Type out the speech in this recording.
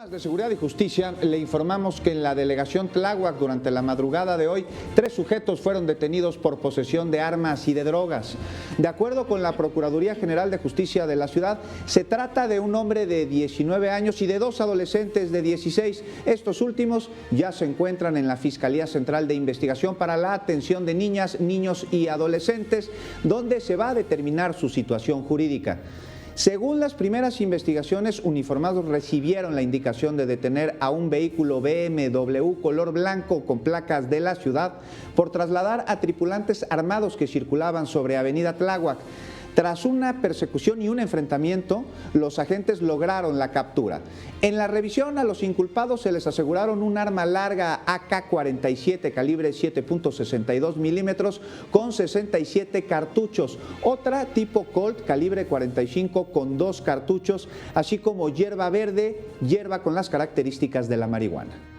De Seguridad y Justicia le informamos que en la delegación Tláhuac durante la madrugada de hoy 3 sujetos fueron detenidos por posesión de armas y de drogas. De acuerdo con la Procuraduría General de Justicia de la ciudad, se trata de un hombre de 19 años y de 2 adolescentes de 16. Estos últimos ya se encuentran en la Fiscalía Central de Investigación para la Atención de Niñas, Niños y Adolescentes, donde se va a determinar su situación jurídica. Según las primeras investigaciones, uniformados recibieron la indicación de detener a un vehículo BMW color blanco con placas de la ciudad por trasladar a tripulantes armados que circulaban sobre Avenida Tláhuac. Tras una persecución y un enfrentamiento, los agentes lograron la captura. En la revisión a los inculpados se les aseguraron un arma larga AK-47 calibre 7.62 milímetros con 67 cartuchos, otra tipo Colt calibre 45 con 2 cartuchos, así como hierba verde, hierba con las características de la marihuana.